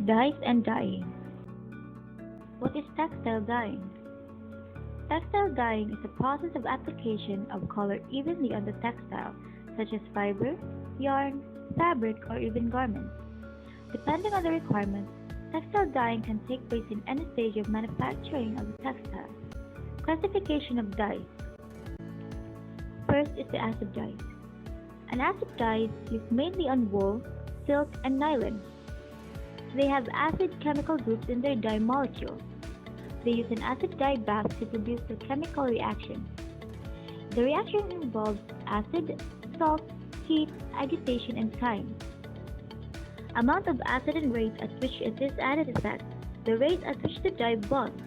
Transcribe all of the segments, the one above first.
Dyes and dyeing. What is textile dyeing? Textile dyeing is a process of application of color evenly on the textile, such as fiber, yarn, fabric, or even garments. Depending on the requirements, textile dyeing can take place in any stage of manufacturing of the textile. Classification of dyes. First is the acid dyes. An acid dye is used mainly on wool, silk, and nylon. They have acid chemical groups in their dye molecules. They use an acid dye bath to produce the chemical reaction. The reaction involves acid, salt, heat, agitation, and time. Amount of acid and rate at which it is added affects the rate at which the dye bonds.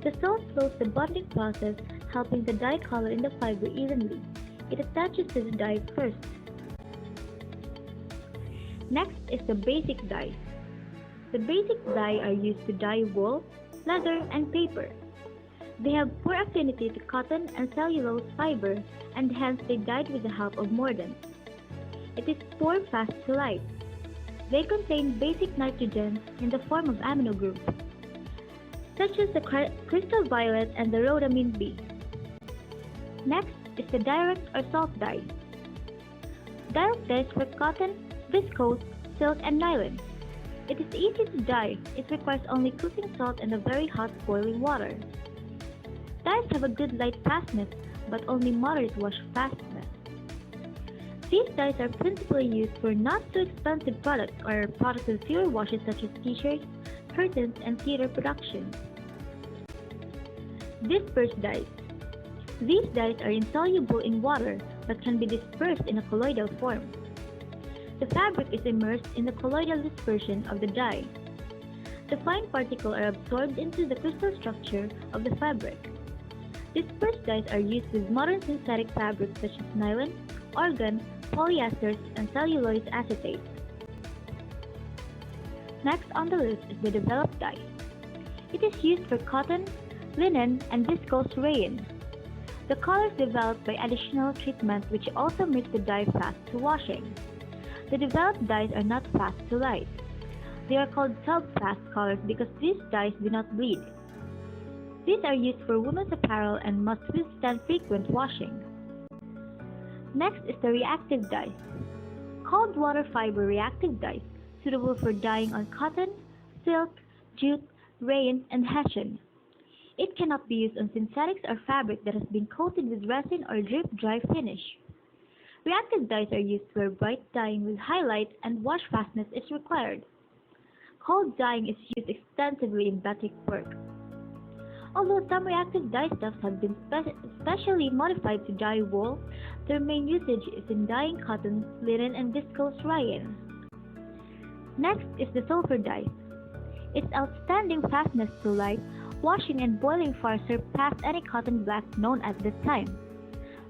The salt slows the bonding process, helping the dye color in the fiber evenly. It attaches to the dye first. Next is the basic dyes. The basic dye are used to dye wool, leather, and paper. They have poor affinity to cotton and cellulose fiber, and hence they dyed with the help of mordants. It is poor fast to light. They contain basic nitrogen in the form of amino groups, such as the crystal violet and the rhodamine B. Next is the direct or salt dye. Direct dyes for cotton, viscose, silk, and nylon. It is easy to dye. It requires only cooking salt and a very hot boiling water. Dyes have a good light fastness, but only moderate wash fastness. These dyes are principally used for not too expensive products or products with fewer washes such as t-shirts, curtains, and theater productions. Dispersed dyes. These dyes are insoluble in water but can be dispersed in a colloidal form. The fabric is immersed in the colloidal dispersion of the dye. The fine particles are absorbed into the crystal structure of the fabric. Dispersed dyes are used with modern synthetic fabrics such as nylon, organ, polyesters, and cellulose acetate. Next on the list is the developed dye. It is used for cotton, linen, and viscose rayon. The colors developed by additional treatment which also makes the dye fast to washing. The developed dyes are not fast to light. They are called sub-fast colors because these dyes do not bleed. These are used for women's apparel and must withstand frequent washing. Next is the reactive dyes. Cold water fiber reactive dyes, suitable for dyeing on cotton, silk, jute, rayon, and hessian. It cannot be used on synthetics or fabric that has been coated with resin or drip dry finish. Reactive dyes are used where bright dyeing with highlight and wash fastness is required. Cold dyeing is used extensively in batik work. Although some reactive dye stuffs have been specially modified to dye wool, their main usage is in dyeing cotton, linen, and viscose rayon. Next is the sulfur dye. Its outstanding fastness to light, washing, and boiling far surpassed any cotton black known at this time.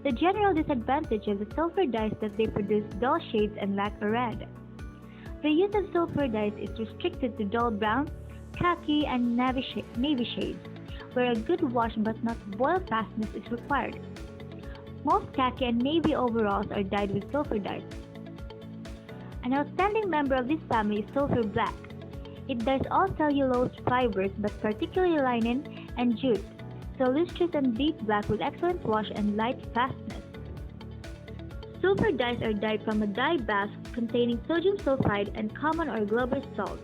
The general disadvantage of the sulfur dyes is that they produce dull shades and lack a red. The use of sulfur dyes is restricted to dull brown, khaki, and navy shades, where a good wash but not boil fastness is required. Most khaki and navy overalls are dyed with sulfur dyes. An outstanding member of this family is sulfur black. It dyes all cellulose fibers but particularly linen and jute, so lustrous and deep black with excellent wash and light fastness. Sulfur dyes are dyed from a dye bath containing sodium sulfide and common or Glauber's salt,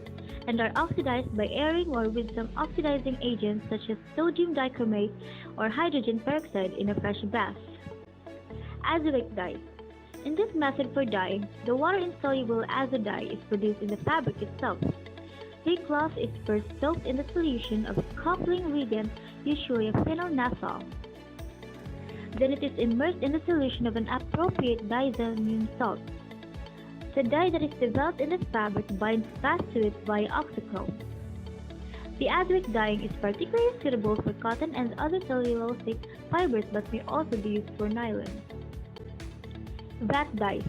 and are oxidized by airing or with some oxidizing agents such as sodium dichromate or hydrogen peroxide in a fresh bath. Azoic dye. In this method for dyeing, the water-insoluble azo dye is produced in the fabric itself. The cloth is first soaked in the solution of a coupling reagent, usually a phenyl-naphthol. Then it is immersed in the solution of an appropriate diazoxide salt. The dye that is developed in the fabric binds fast to it via oxychrome. The azoic dyeing is particularly suitable for cotton and other cellulosic fibers but may also be used for nylon. Vat dyes.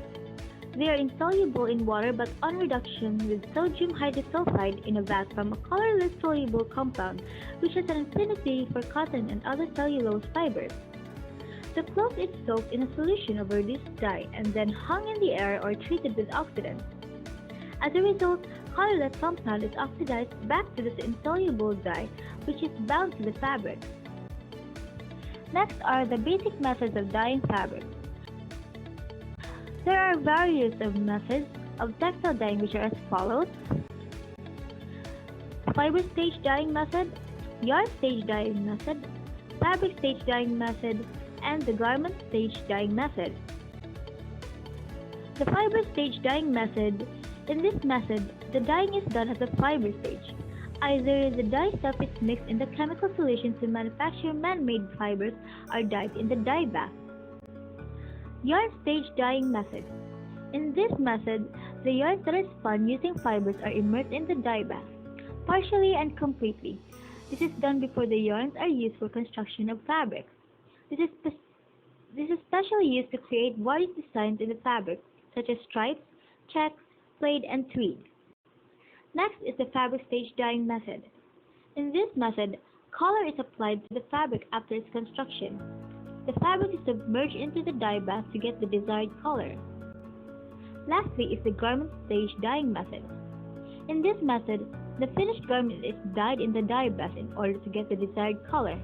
They are insoluble in water but on reduction with sodium hydrosulfide in a vat from a colorless soluble compound which has an affinity for cotton and other cellulose fibers. The cloth is soaked in a solution of reduced dye and then hung in the air or treated with oxidants. As a result, colorless compound is oxidized back to the insoluble dye, which is bound to the fabric. Next are the basic methods of dyeing fabric. There are various of methods of textile dyeing which are as follows: fiber stage dyeing method, yarn stage dyeing method, fabric stage dyeing method, and the garment stage dyeing method. The fiber stage dyeing method. In this method, the dyeing is done at the fiber stage. Either the dye stuff is mixed in the chemical solutions to manufacture man-made fibers or dyed in the dye bath. Yarn stage dyeing method. In this method, the yarns that are spun using fibers are immersed in the dye bath, partially and completely. This is done before the yarns are used for construction of fabrics. This is specially used to create various designs in the fabric, such as stripes, checks, plaid, and tweed. Next is the fabric stage dyeing method. In this method, color is applied to the fabric after its construction. The fabric is submerged into the dye bath to get the desired color. Lastly is the garment stage dyeing method. In this method, the finished garment is dyed in the dye bath in order to get the desired color.